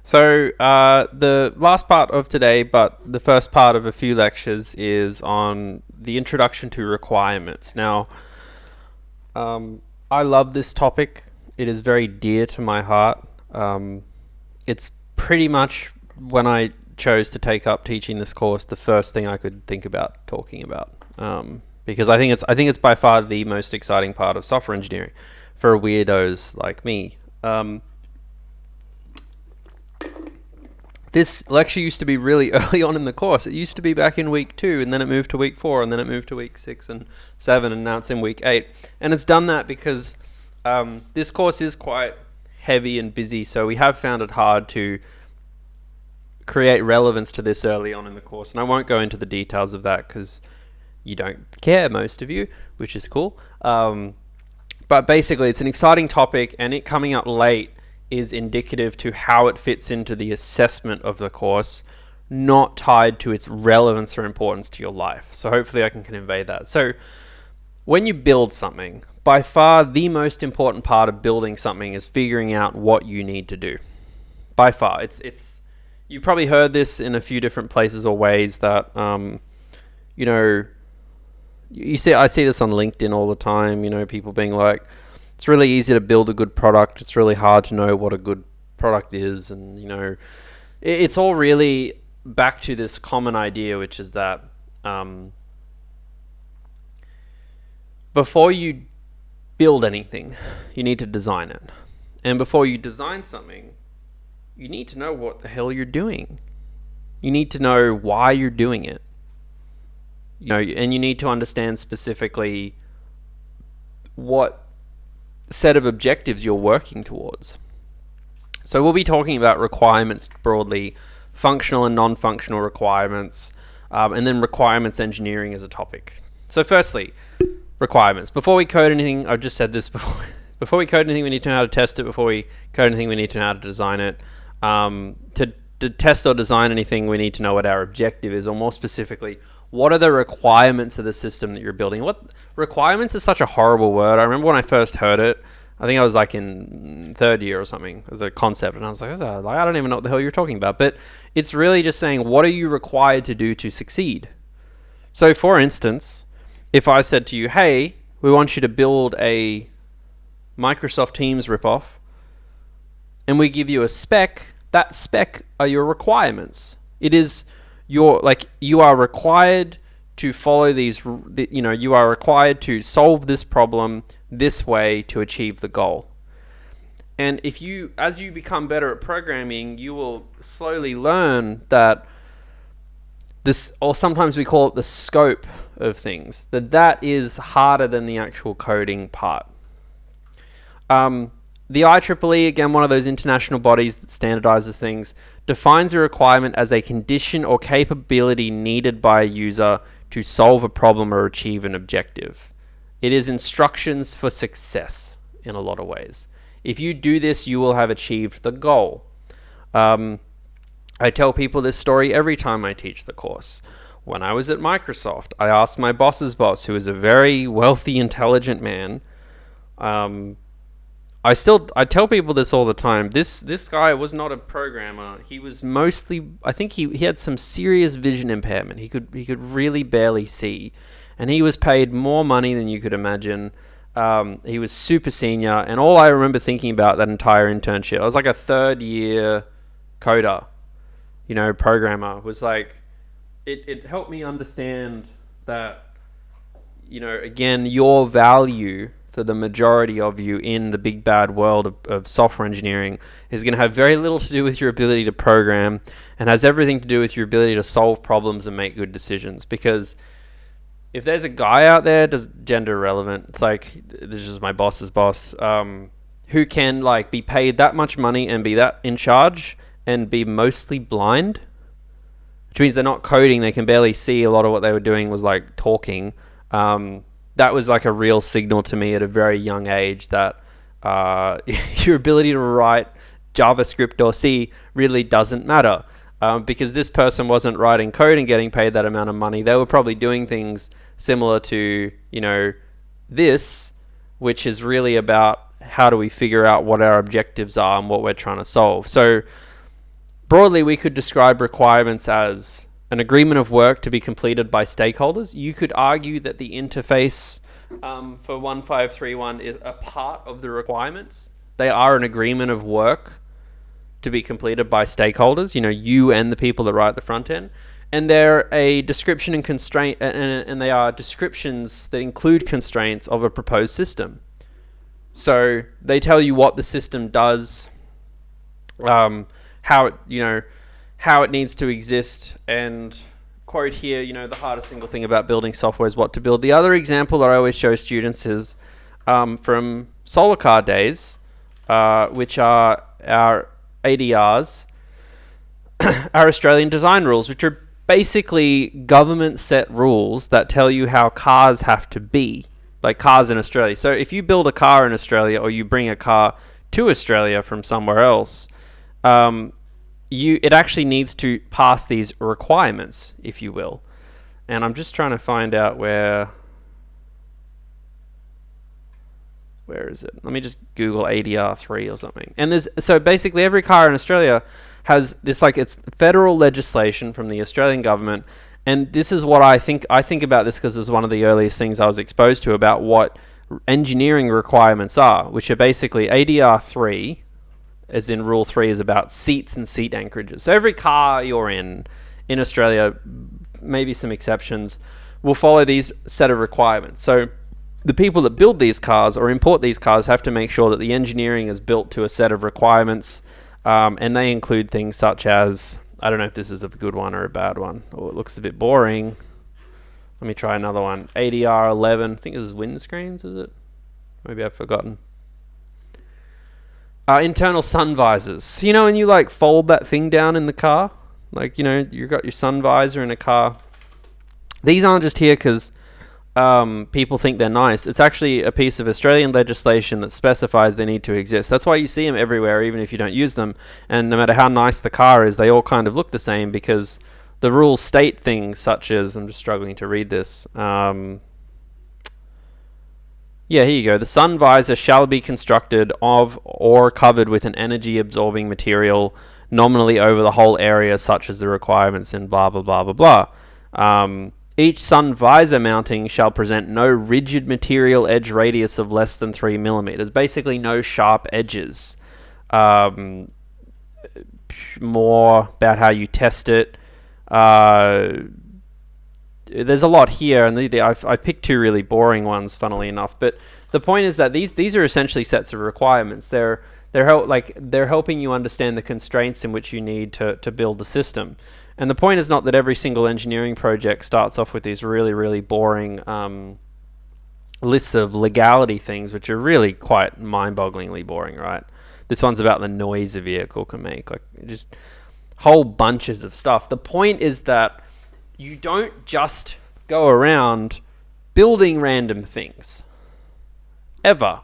So the last part of today, but the first part of a few lectures, is on the introduction to requirements. Now, I love this topic. It is very dear to my heart. It's pretty much when I chose to take up teaching this course, the first thing I could think about talking about, because I think it's by far the most exciting part of software engineering for weirdos like me. This lecture used to be really early on in the course. It used to be back in week 2, and then it moved to week 4, and then it moved to week 6 and 7, and now it's in week 8. And it's done that because this course is quite heavy and busy, so we have found it hard to create relevance to this early on in the course. And I won't go into the details of that because you don't care, most of you, which is cool. But basically, it's an exciting topic, and it coming up late is indicative to how it fits into the assessment of the course, not tied to its relevance or importance to your life. So hopefully I can convey that. So when you build something, by far the most important part of building something is figuring out what you need to do. By far. It's you've probably heard this in a few different places or ways that, I see this on LinkedIn all the time, people being like, it's really easy to build a good product. It's really hard to know what a good product is. And, it's all really back to this common idea, which is that before you build anything, you need to design it. And before you design something, you need to know what the hell you're doing. You need to know why you're doing it. And you need to understand specifically what set of objectives you're working towards. So we'll be talking about requirements broadly, functional and non-functional requirements, and then requirements engineering as a topic. So firstly, requirements. Before we code anything, I've just said this before, before we code anything, we need to know how to test it. Before we code anything, we need to know how to design it. To test or design anything, we need to know what our objective is, or more specifically, what are the requirements of the system that you're building? What requirements is such a horrible word. I remember when I first heard it, I think I was like in third year or something as a concept, and I was like, I don't even know what the hell you're talking about. But it's really just saying, what are you required to do to succeed? So for instance, if I said to you, hey, we want you to build a Microsoft Teams ripoff, and we give you a spec, that spec are your requirements. It is you are required to follow these, you are required to solve this problem this way to achieve the goal. And as you become better at programming, you will slowly learn that this, or sometimes we call it the scope of things, that is harder than the actual coding part. The IEEE, again, one of those international bodies that standardizes things, defines a requirement as a condition or capability needed by a user to solve a problem or achieve an objective. It is instructions for success in a lot of ways. If you do this, you will have achieved the goal. I tell people this story every time I teach the course. When I was at Microsoft, I asked my boss's boss, who is a very wealthy, intelligent man, I tell people this all the time. This guy was not a programmer. He was mostly, I think he had some serious vision impairment. He could really barely see, and he was paid more money than you could imagine. He was super senior, and all I remember thinking about that entire internship, I was like a third year coder, programmer, was like, it helped me understand that, again, your value for the majority of you in the big bad world of software engineering is going to have very little to do with your ability to program, and has everything to do with your ability to solve problems and make good decisions. Because if there's a guy out there, gender relevant, it's like, this is my boss's boss, who can be paid that much money and be that in charge and be mostly blind, which means they're not coding, they can barely see. A lot of what they were doing was talking. That was a real signal to me at a very young age that your ability to write JavaScript or C really doesn't matter, because this person wasn't writing code and getting paid that amount of money. They were probably doing things similar to this, which is really about how do we figure out what our objectives are and what we're trying to solve. So Broadly, we could describe requirements as an agreement of work to be completed by stakeholders. You could argue that the interface for 1531 is a part of the requirements. They are an agreement of work to be completed by stakeholders, you and the people that write the front end. And they're a description and constraint, and they are descriptions that include constraints of a proposed system. So they tell you what the system does, how it needs to exist, and quote here, the hardest single thing about building software is what to build. The other example that I always show students is from solar car days, which are our ADRs, our Australian design rules, which are basically government set rules that tell you how cars have to be, like cars in Australia. So if you build a car in Australia, or you bring a car to Australia from somewhere else, it actually needs to pass these requirements, if you will. And I'm just trying to find out where is it? Let me just Google ADR3 or something. And so basically every car in Australia has this, it's federal legislation from the Australian government. And this is what I think about this because it's one of the earliest things I was exposed to about what engineering requirements are, which are basically ADR3, as in Rule 3, is about seats and seat anchorages. So every car you're in Australia, maybe some exceptions, will follow these set of requirements. So the people that build these cars or import these cars have to make sure that the engineering is built to a set of requirements, and they include things such as, I don't know if this is a good one or a bad one, or it looks a bit boring. Let me try another one. ADR11, I think this is windscreens, is it? Maybe I've forgotten. Internal sun visors. When you fold that thing down in the car, you've got your sun visor in a car. These aren't just here because people think they're nice. It's actually a piece of Australian legislation that specifies they need to exist. That's why you see them everywhere, even if you don't use them. And no matter how nice the car is, they all kind of look the same because the rules state things such as, I'm just struggling to read this. Yeah, here you go. The sun visor shall be constructed of or covered with an energy-absorbing material nominally over the whole area, such as the requirements in blah, blah, blah, blah, blah. Each sun visor mounting shall present no rigid material edge radius of less than 3 millimeters. Basically, no sharp edges. More about how you test it. There's a lot here, and I picked two really boring ones, funnily enough. But the point is that these are essentially sets of requirements. They're helping you understand the constraints in which you need to build the system. And the point is not that every single engineering project starts off with these really, really boring lists of legality things, which are really quite mind-bogglingly boring, right? This one's about the noise a vehicle can make, just whole bunches of stuff. The point is that you don't just go around building random things. Ever.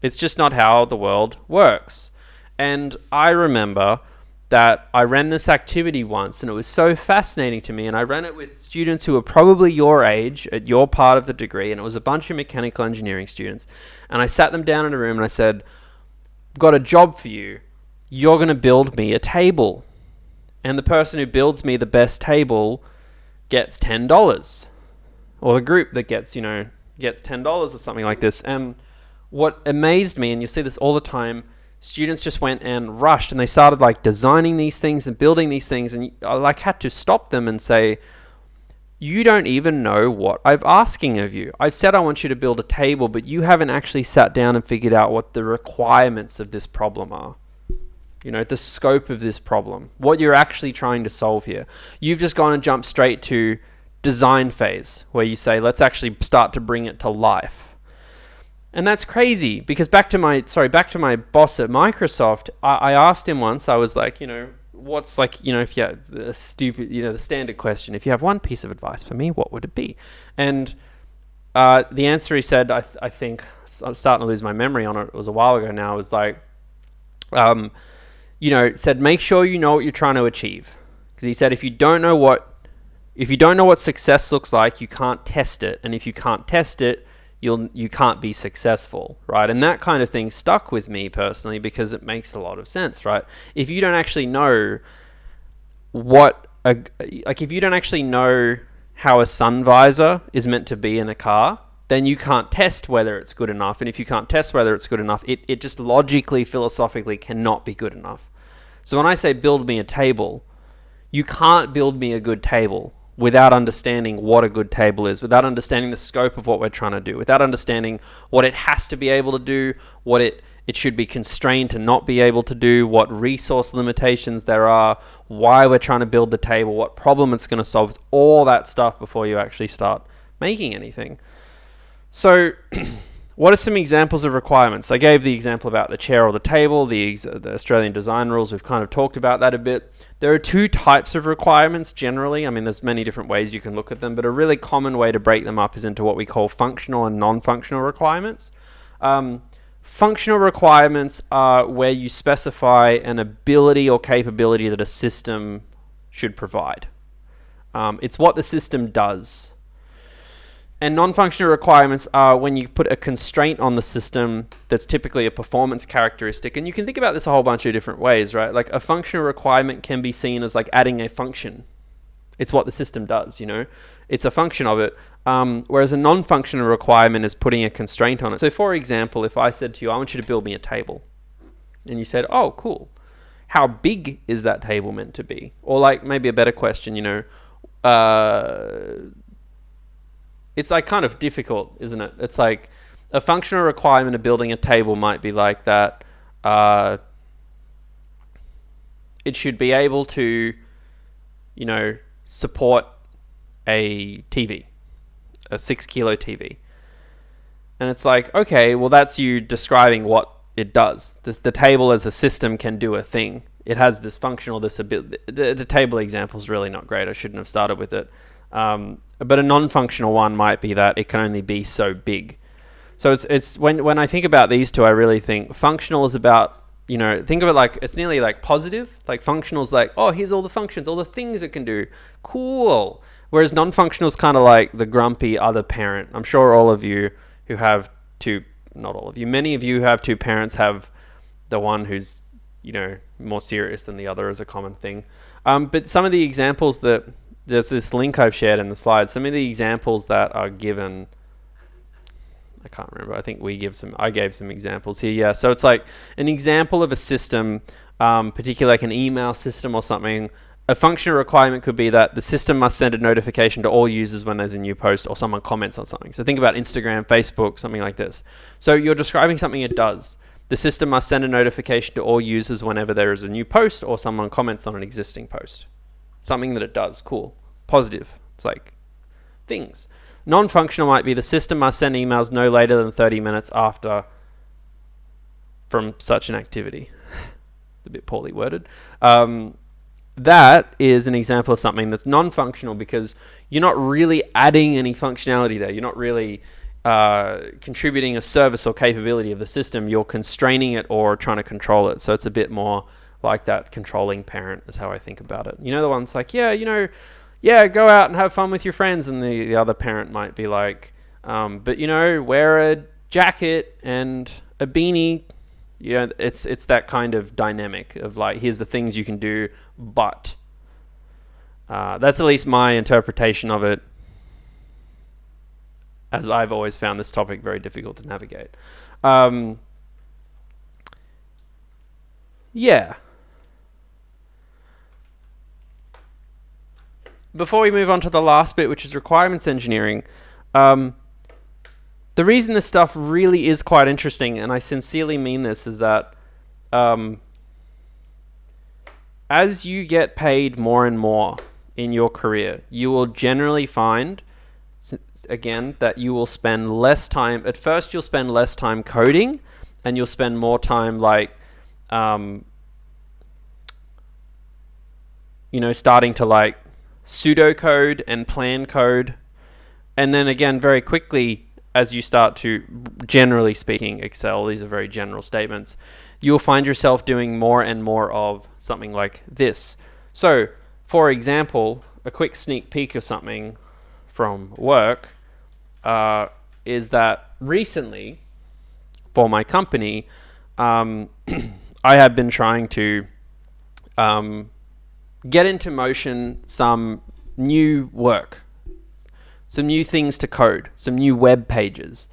It's just not how the world works. And I remember that I ran this activity once, and it was so fascinating to me, and I ran it with students who were probably your age, at your part of the degree, and it was a bunch of mechanical engineering students. And I sat them down in a room and I said, I've got a job for you. You're going to build me a table. And the person who builds me the best table gets $10, or the group that gets $10 or something like this. And what amazed me, and you see this all the time, students just went and rushed, and they started designing these things and building these things, and I had to stop them and say, you don't even know what I'm asking of you. I've said I want you to build a table, but you haven't actually sat down and figured out what the requirements of this problem are. The scope of this problem, what you're actually trying to solve here. You've just gone and jumped straight to design phase, where you say, let's actually start to bring it to life. And that's crazy, because back to my boss at Microsoft, I asked him once, I was like, what's if you have the stupid, the standard question, if you have one piece of advice for me, what would it be? And the answer he said, I think, I'm starting to lose my memory on it, it was a while ago now, it was said, make sure you know what you're trying to achieve. Because he said, if you don't know what success looks like, you can't test it. And if you can't test it, you can't be successful, right? And that kind of thing stuck with me personally because it makes a lot of sense, right? If you don't actually know if you don't actually know how a sun visor is meant to be in a car, then you can't test whether it's good enough. And if you can't test whether it's good enough, it just logically, philosophically cannot be good enough. So when I say build me a table, you can't build me a good table without understanding what a good table is, without understanding the scope of what we're trying to do, without understanding what it has to be able to do, what it should be constrained to not be able to do, what resource limitations there are, why we're trying to build the table, what problem it's going to solve. It's all that stuff before you actually start making anything. So what are some examples of requirements? I gave the example about the chair or the table, the Australian design rules. We've kind of talked about that a bit. There are two types of requirements generally. I mean, there's many different ways you can look at them, but a really common way to break them up is into what we call functional and non-functional requirements. Functional requirements are where you specify an ability or capability that a system should provide. It's what the system does. And non-functional requirements are when you put a constraint on the system that's typically a performance characteristic. And you can think about this a whole bunch of different ways, right? Like a functional requirement can be seen as like adding a function. It's what the system does, you know? It's a function of it. Whereas a non-functional requirement is putting a constraint on it. So for example, if I said to you, I want you to build me a table. And you said, oh, cool. How big is that table meant to be? Or like maybe a better question, you know, it's like kind of difficult, isn't it? It's like a functional requirement of building a table might be like that. It should be able to, you know, support a TV, a 6 kilo TV. And it's like, okay, well, that's you describing what it does. The table as a system can do a thing. It has this functional, this ability. The table example is really not great. I shouldn't have started with it. But a non-functional one might be that it can only be so big. So it's when I think about these two, I really think functional is about, you know, think of it like it's nearly like positive. Like functional is like, oh, here's all the functions, all the things it can do. Cool. Whereas non-functional is kind of like the grumpy other parent. I'm sure all of you who have not all of you, many of you who have two parents have the one who's, you know, more serious than the other is a common thing. But some of the examples that there's this link I've shared in the slides. Some of the examples that are given, I can't remember. I think I gave some examples here. Yeah. So it's like an example of a system, particularly like an email system or something. A functional requirement could be that the system must send a notification to all users when there's a new post or someone comments on something. So think about Instagram, Facebook, something like this. So you're describing something it does. The system must send a notification to all users whenever there is a new post or someone comments on an existing post. Something that it does. Cool. Positive. It's like things. Non-functional might be the system must send emails no later than 30 minutes after from such an activity. It's a bit poorly worded. That is an example of something that's non-functional because you're not really adding any functionality there. You're not really contributing a service or capability of the system. You're constraining it or trying to control it. So it's a bit more like that controlling parent is how I think about it. You know, the one's like, yeah, you know, yeah, go out and have fun with your friends. And the other parent might be like, but you know, wear a jacket and a beanie. You know, it's that kind of dynamic of like, here's the things you can do, but that's at least my interpretation of it, as I've always found this topic very difficult to navigate. Yeah. Before we move on to the last bit, which is requirements engineering, the reason this stuff really is quite interesting, and I sincerely mean this, is that as you get paid more and more in your career, you will generally find, again, that you will spend less time. At first, you'll spend less time coding, and you'll spend more time like, you know, starting to like pseudocode and plan code. And then again, very quickly, as you start to, generally speaking, excel, these are very general statements, you'll find yourself doing more and more of something like this. So, for example, a quick sneak peek of something from work is that recently, for my company, I have been trying to get into motion some new work, some new things to code, some new web pages.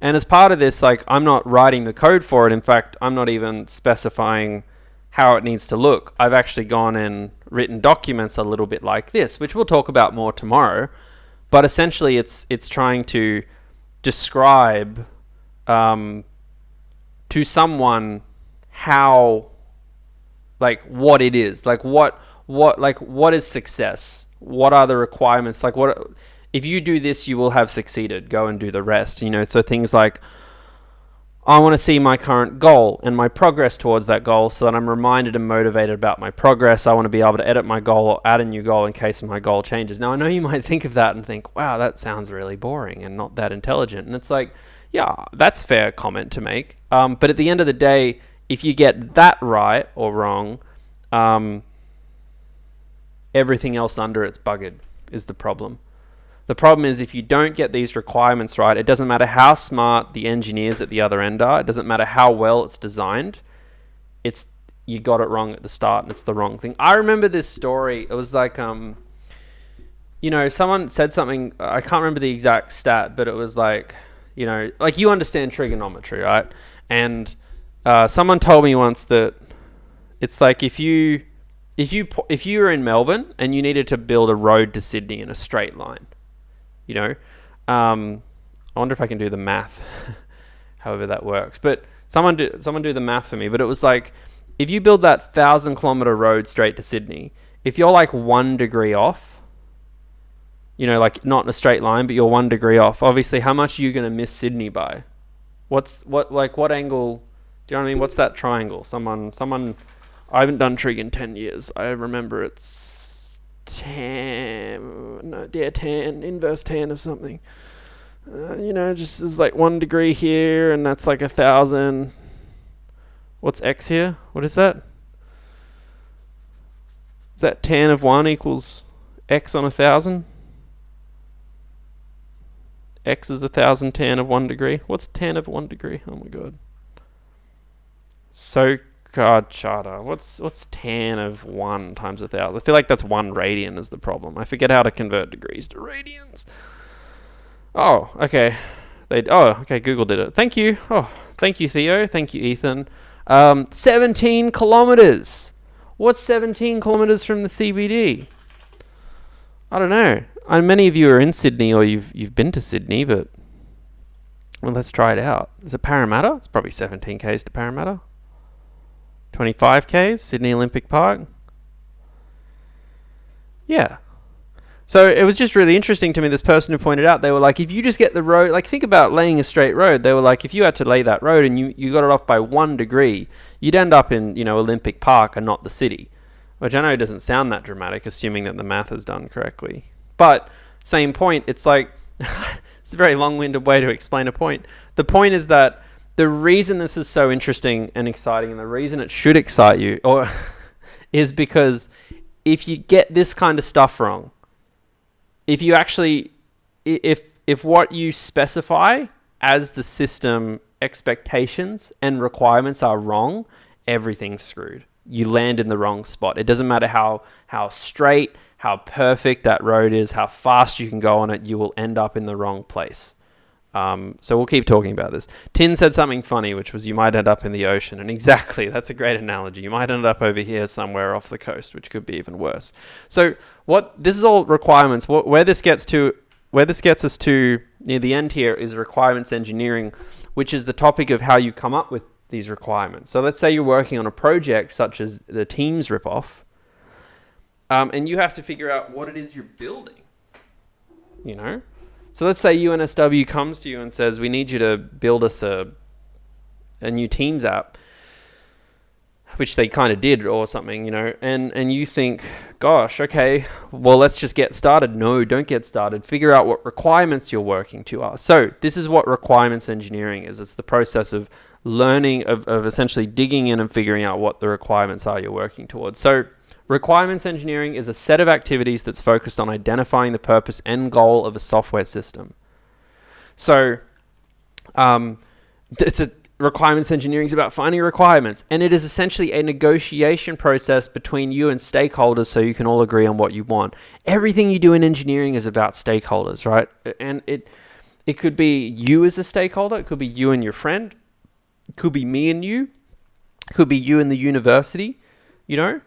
And as part of this, like, I'm not writing the code for it. In fact, I'm not even specifying how it needs to look. I've actually gone and written documents a little bit like this, which we'll talk about more tomorrow. But essentially, it's trying to describe to someone how, like, what it is, like what is success? What are the requirements? Like, what if you do this, you will have succeeded. Go and do the rest. You know, so things like, I want to see my current goal and my progress towards that goal so that I'm reminded and motivated about my progress. I want to be able to edit my goal or add a new goal in case my goal changes. Now, I know you might think of that and think, wow, that sounds really boring and not that intelligent. And it's like, yeah, that's a fair comment to make. But at the end of the day, if you get that right or wrong, everything else under it's buggered is the problem. The problem is, if you don't get these requirements right, it doesn't matter how smart the engineers at the other end are. It doesn't matter how well it's designed. You got it wrong at the start, and it's the wrong thing. I remember this story. It was like, someone said something. I can't remember the exact stat, but it was like, like, you understand trigonometry, right? And someone told me once that it's like if you were in Melbourne and you needed to build a road to Sydney in a straight line. I wonder if I can do the math, however that works. But someone do the math for me. But it was like, if you build that 1,000-kilometer road straight to Sydney, if you're like 1 degree off, like not in a straight line, but you're 1 degree off, obviously, how much are you going to miss Sydney by? What angle? Do you know what I mean? What's that triangle? Someone. I haven't done trig in 10 years. I remember it's tan, inverse tan of something. Just is like 1 degree here, and that's like 1,000. What's x here? What is that? Is that tan of 1 equals x on 1,000? X is 1,000 tan of 1 degree. What's tan of 1 degree? Oh my god. Charter. What's tan of 1 times 1,000? I feel like that's 1 radian is the problem. I forget how to convert degrees to radians. Oh, okay. Okay, Google did it. Thank you. Oh, thank you, Theo. Thank you, Ethan. 17 kilometers. What's 17 kilometers from the CBD? I don't know. Many of you are in Sydney, or you've been to Sydney, but well, let's try it out. Is it Parramatta? It's probably 17 k's to Parramatta. 25 k's, Sydney Olympic Park. Yeah. So it was just really interesting to me, this person who pointed out, they were like, if you just get the road, like, think about laying a straight road. They were like, if you had to lay that road and you got it off by 1 degree, you'd end up in, Olympic Park and not the city. Which I know doesn't sound that dramatic, assuming that the math is done correctly. But, same point, it's like, it's a very long-winded way to explain a point. The point is that the reason this is so interesting and exciting, and the reason it should excite you, is because if you get this kind of stuff wrong, if what you specify as the system expectations and requirements are wrong, everything's screwed. You land in the wrong spot. It doesn't matter how straight, how perfect that road is, how fast you can go on it, you will end up in the wrong place. So we'll keep talking about this. Tin said something funny, which was, you might end up in the ocean. And exactly, that's a great analogy. You might end up over here somewhere off the coast, which could be even worse. So this is all requirements. Where this gets us to near the end here is requirements engineering, which is the topic of how you come up with these requirements. So let's say you're working on a project such as the Teams ripoff, and you have to figure out what it is you're building, So let's say UNSW comes to you and says, we need you to build us a new Teams app, which they kind of did or something, and you think, gosh, okay, well, let's just get started. No, don't get started. Figure out what requirements you're working to are. So this is what requirements engineering is. It's the process of learning, of essentially digging in and figuring out what the requirements are you're working towards. So requirements engineering is a set of activities that's focused on identifying the purpose and goal of a software system. So It's a requirements engineering is about finding requirements, and it is essentially a negotiation process between you and stakeholders so you can all agree on what you want. Everything you do in engineering is about stakeholders, right? And it could be you as a stakeholder, it could be you and your friend, it could be me and you, it could be you and the university, you know?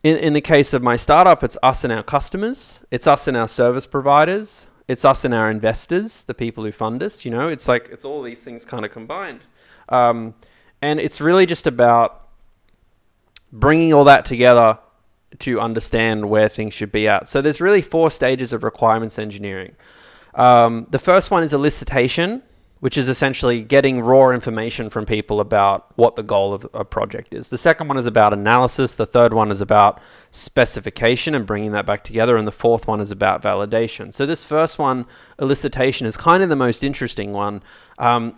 In the case of my startup, it's us and our customers, it's us and our service providers, it's us and our investors, the people who fund us, you know? It's like, it's all these things kind of combined. And it's really just about bringing all that together to understand where things should be at. So there's really 4 stages of requirements engineering. The first one is elicitation, which is essentially getting raw information from people about what the goal of a project is. The second one is about analysis. The third one is about specification and bringing that back together. And the fourth one is about validation. So this first one, elicitation, is kind of the most interesting one,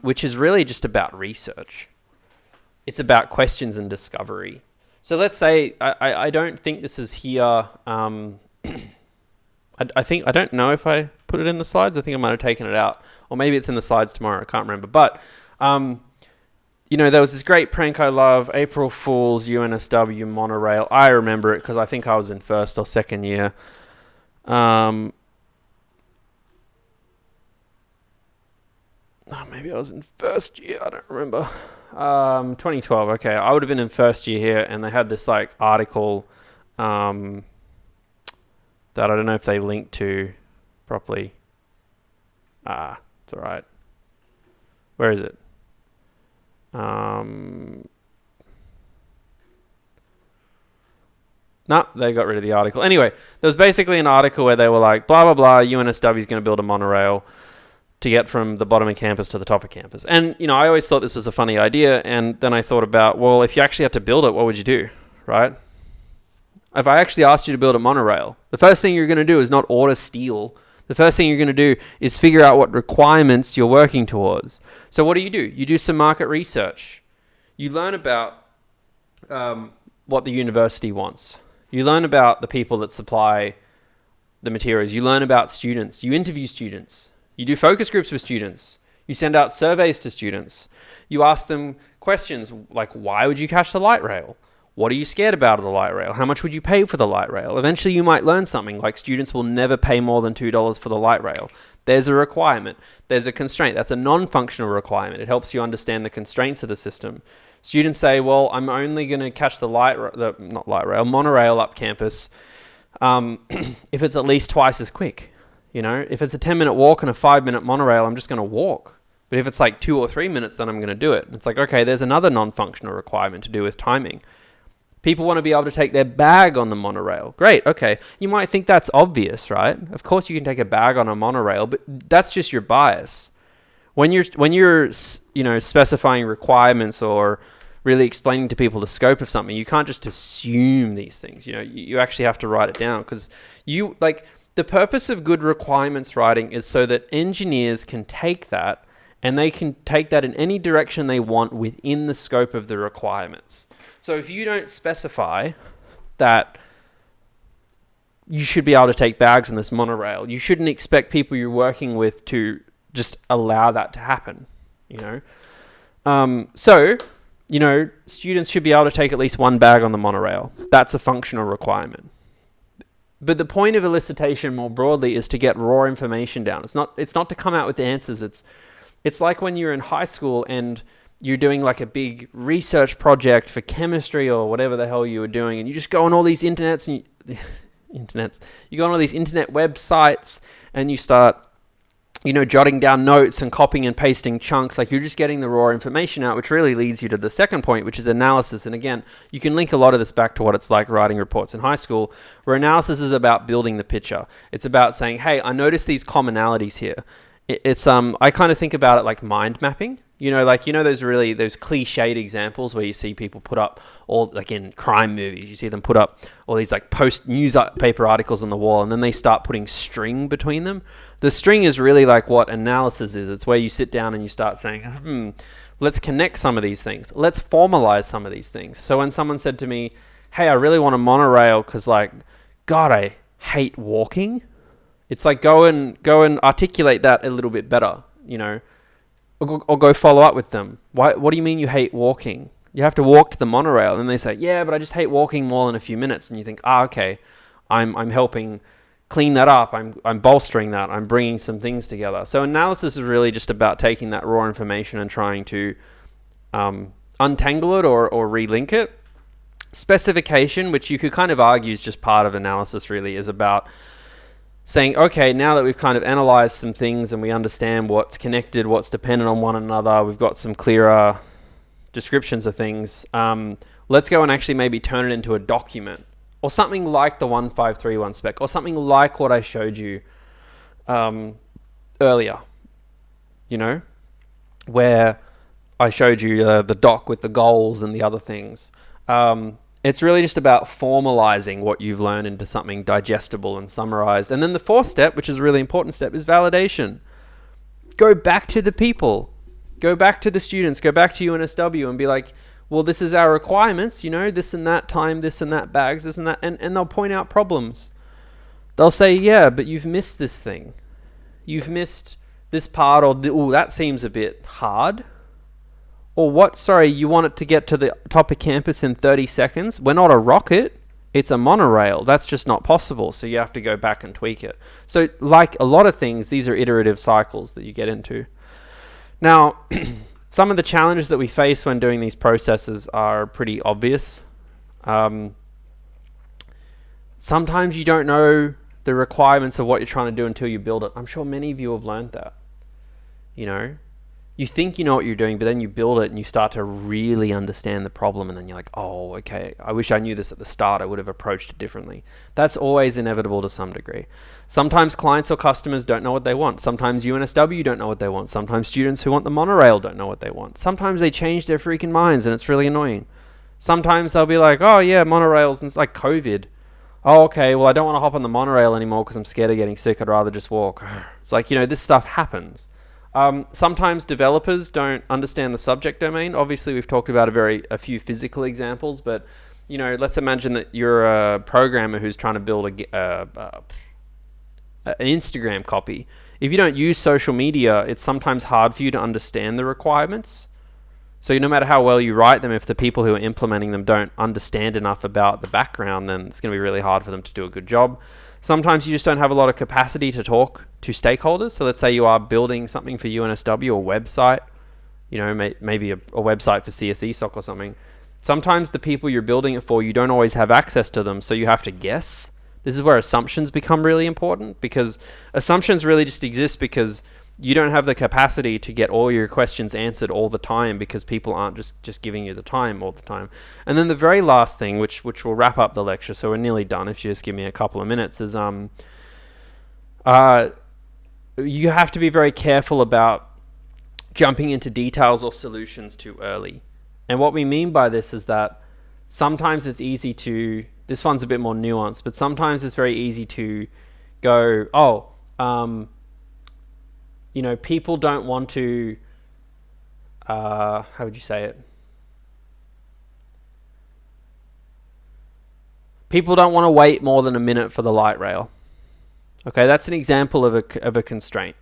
which is really just about research. It's about questions and discovery. So let's say, I don't think this is here. I don't know if I put it in the slides. I think I might have taken it out. Or maybe it's in the slides tomorrow. I can't remember. But, you know, there was this great prank I love, April Fool's UNSW monorail. I remember it because I think I was in first or second year. Maybe I was in first year. I don't remember. 2012. Okay, I would have been in first year here. And they had this, like, article that I don't know if they linked to properly. It's all right. Where is it? No, they got rid of the article. Anyway, there was basically an article where they were like, blah, blah, blah, UNSW is going to build a monorail to get from the bottom of campus to the top of campus. And, you know, I always thought this was a funny idea. And then I thought about, well, if you actually had to build it, what would you do, right? If I actually asked you to build a monorail, the first thing you're going to do is not order steel. The first thing you're going to do is figure out what requirements you're working towards. So what do? You do some market research. You learn about what the university wants. You learn about the people that supply the materials. You learn about students. You interview students. You do focus groups with students. You send out surveys to students. You ask them questions like, why would you catch the light rail? What are you scared about of the light rail? How much would you pay for the light rail? Eventually you might learn something like students will never pay more than $2 for the light rail. There's a requirement. There's a constraint. That's a non-functional requirement. It helps you understand the constraints of the system. Students say, well, I'm only going to catch the monorail up campus if it's at least twice as quick. You know, if it's a 10-minute walk and a 5-minute monorail, I'm just going to walk. But if it's like 2 or 3 minutes, then I'm going to do it. It's like, okay, there's another non-functional requirement to do with timing. People want to be able to take their bag on the monorail. Great, okay. You might think that's obvious, right? Of course you can take a bag on a monorail, but that's just your bias. When you're you know, specifying requirements or really explaining to people the scope of something, you can't just assume these things. You know, you actually have to write it down because the purpose of good requirements writing is so that engineers can take that and they can take that in any direction they want within the scope of the requirements. So if you don't specify that you should be able to take bags on this monorail, you shouldn't expect people you're working with to just allow that to happen, you know? So, you know, students should be able to take at least one bag on the monorail. That's a functional requirement. But the point of elicitation more broadly is to get raw information down. It's not to come out with the answers. It's like when you're in high school and you're doing like a big research project for chemistry or whatever the hell you were doing, and you just go on all these you go on all these internet websites and you start, you know, jotting down notes and copying and pasting chunks. Like you're just getting the raw information out, which really leads you to the second point, which is analysis. And again, you can link a lot of this back to what it's like writing reports in high school, where analysis is about building the picture. It's about saying, hey, I noticed these commonalities here. It's I kind of think about it like mind mapping. You know, like, you know, those cliched examples where you see people put up all, like in crime movies, you see them put up all these like post newspaper articles on the wall, and then they start putting string between them. The string is really like what analysis is. It's where you sit down and you start saying, let's connect some of these things. Let's formalize some of these things. So when someone said to me, hey, I really want a monorail because, like, God, I hate walking. It's like, go and articulate that a little bit better, you know. or go follow up with them. What do you mean you hate walking? You have to walk to the monorail. And they say, yeah, but I just hate walking more than a few minutes. And you think, okay, I'm helping clean that up. I'm bolstering that. I'm bringing some things together. So analysis is really just about taking that raw information and trying to untangle it or relink it. Specification, which you could kind of argue is just part of analysis really, is about saying, okay, now that we've kind of analyzed some things and we understand what's connected, what's dependent on one another, we've got some clearer descriptions of things, let's go and actually maybe turn it into a document or something like the 1531 spec or something like what I showed you earlier, where I showed you the doc with the goals and the other things. It's really just about formalizing what you've learned into something digestible and summarized. And then the fourth step, which is a really important step, is validation. Go back to the people. Go back to the students. Go back to UNSW and be like, well, this is our requirements, this and that time, this and that bags, this and that. And they'll point out problems. They'll say, yeah, but you've missed this thing. You've missed this part, or, that seems a bit hard. Or what? Sorry, you want it to get to the top of campus in 30 seconds? We're not a rocket. It's a monorail. That's just not possible. So you have to go back and tweak it. So like a lot of things, these are iterative cycles that you get into. Now, some of the challenges that we face when doing these processes are pretty obvious. Sometimes you don't know the requirements of what you're trying to do until you build it. I'm sure many of you have learned that. You think you know what you're doing, but then you build it and you start to really understand the problem, and then you're like, oh, okay, I wish I knew this at the start. I would have approached it differently. That's always inevitable to some degree. Sometimes clients or customers don't know what they want. Sometimes UNSW don't know what they want. Sometimes students who want the monorail don't know what they want. Sometimes they change their freaking minds and it's really annoying. Sometimes they'll be like, oh yeah, monorails, and it's like COVID. Oh, okay, well I don't want to hop on the monorail anymore because I'm scared of getting sick. I'd rather just walk. It's like, this stuff happens. Sometimes developers don't understand the subject domain. Obviously, we've talked about a few physical examples, but let's imagine that you're a programmer who's trying to build an Instagram copy. If you don't use social media, it's sometimes hard for you to understand the requirements. So no matter how well you write them, if the people who are implementing them don't understand enough about the background, then it's going to be really hard for them to do a good job. Sometimes you just don't have a lot of capacity to talk to stakeholders. So let's say you are building something for UNSW or website, maybe a website for CSESOC or something. Sometimes the people you're building it for, you don't always have access to them, so you have to guess. This is where assumptions become really important, because assumptions really just exist because you don't have the capacity to get all your questions answered all the time because people aren't just giving you the time all the time. And then the very last thing, which will wrap up the lecture, so we're nearly done if you just give me a couple of minutes, is you have to be very careful about jumping into details or solutions too early. And what we mean by this is that sometimes it's easy to, this one's a bit more nuanced, but sometimes it's very easy to go, people don't want to, how would you say it? People don't want to wait more than a minute for the light rail. Okay, that's an example of a constraint.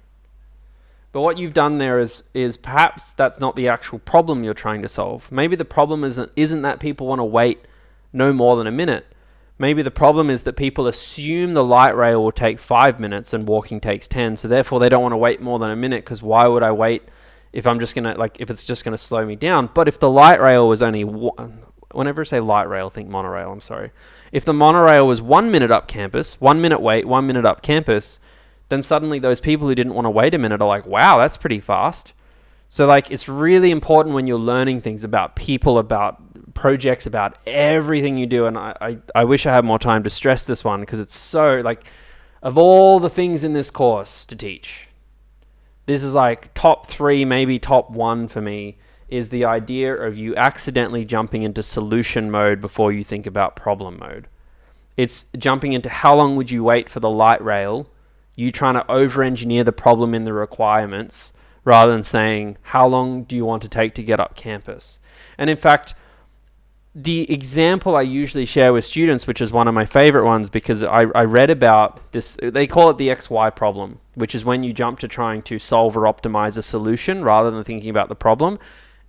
But what you've done there is perhaps that's not the actual problem you're trying to solve. Maybe the problem isn't that people want to wait no more than a minute. Maybe the problem is that people assume the light rail will take 5 minutes and walking takes 10, so therefore they don't want to wait more than a minute, because why would I wait if it's just going to slow me down? But if the light rail was only whenever I say light rail, think monorail, I'm sorry. If the monorail was 1 minute up campus, 1 minute wait, 1 minute up campus, then suddenly those people who didn't want to wait a minute are like, wow, that's pretty fast. So it's really important when you're learning things about people, about projects, about everything you do. And I wish I had more time to stress this one, because it's so, of all the things in this course to teach, this is top 3, maybe top 1 for me, is the idea of you accidentally jumping into solution mode before you think about problem mode. It's jumping into how long would you wait for the light rail, you trying to over-engineer the problem in the requirements, rather than saying, how long do you want to take to get up campus? And in fact, the example I usually share with students, which is one of my favorite ones because I read about this, they call it the XY problem, which is when you jump to trying to solve or optimize a solution rather than thinking about the problem.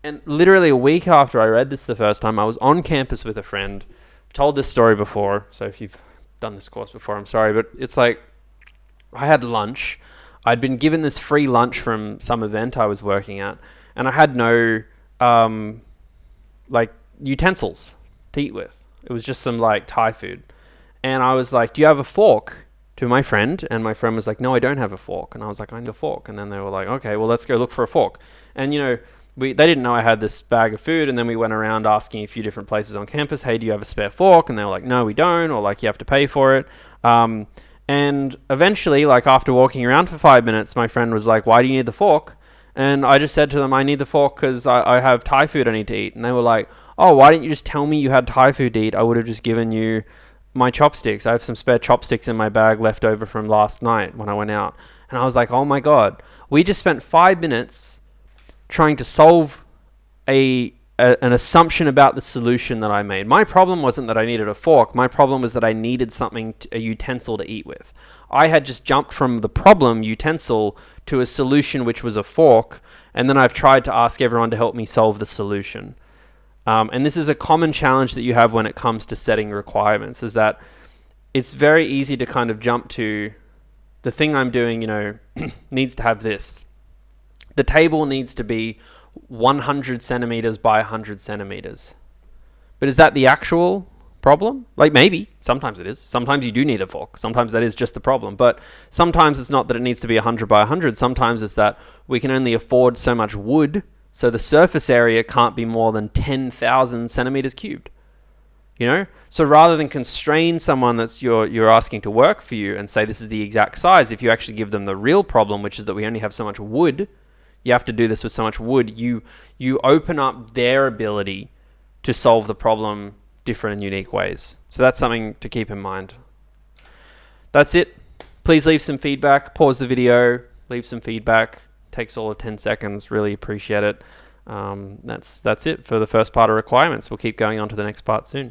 And literally a week after I read this the first time, I was on campus with a friend. I've told this story before, so if you've done this course before, I'm sorry, but it's like I had lunch. I'd been given this free lunch from some event I was working at, and I had no like utensils to eat with. It was just some like Thai food. And I was like, do you have a fork? To my friend, and my friend was like, no, I don't have a fork. And I was like, I need a fork. And then they were like, okay, well, let's go look for a fork. And you know, they didn't know I had this bag of food, and then we went around asking a few different places on campus, hey, do you have a spare fork? And they were like, no, we don't, or like, you have to pay for it. And eventually, like after walking around for 5 minutes, my friend was like, why do you need the fork? And I just said to them, I need the fork because I have Thai food I need to eat. And they were like, oh, why didn't you just tell me you had Thai food to eat? I would have just given you my chopsticks. I have some spare chopsticks in my bag left over from last night when I went out. And I was like, oh my God, we just spent 5 minutes trying to solve an assumption about the solution that I made. My problem wasn't that I needed a fork. My problem was that I needed something, a utensil to eat with. I had just jumped from the problem, utensil, to a solution which was a fork, and then I've tried to ask everyone to help me solve the solution. And this is a common challenge that you have when it comes to setting requirements, is that it's very easy to kind of jump to the thing I'm doing, you know, needs to have this. The table needs to be 100 centimeters by 100 centimeters. But is that the actual problem? Like maybe, sometimes it is. Sometimes you do need a fork. Sometimes that is just the problem. But sometimes it's not that it needs to be 100 by 100. Sometimes it's that we can only afford so much wood, so the surface area can't be more than 10,000 centimeters cubed. You know? So rather than constrain someone that's you're asking to work for you and say this is the exact size, if you actually give them the real problem, which is that we only have so much wood, you have to do this with so much wood, you open up their ability to solve the problem different and unique ways. So that's something to keep in mind. That's it. Please leave some feedback. Pause the video, leave some feedback. Takes all of 10 seconds. Really appreciate it. That's it for the first part of requirements. We'll keep going on to the next part soon.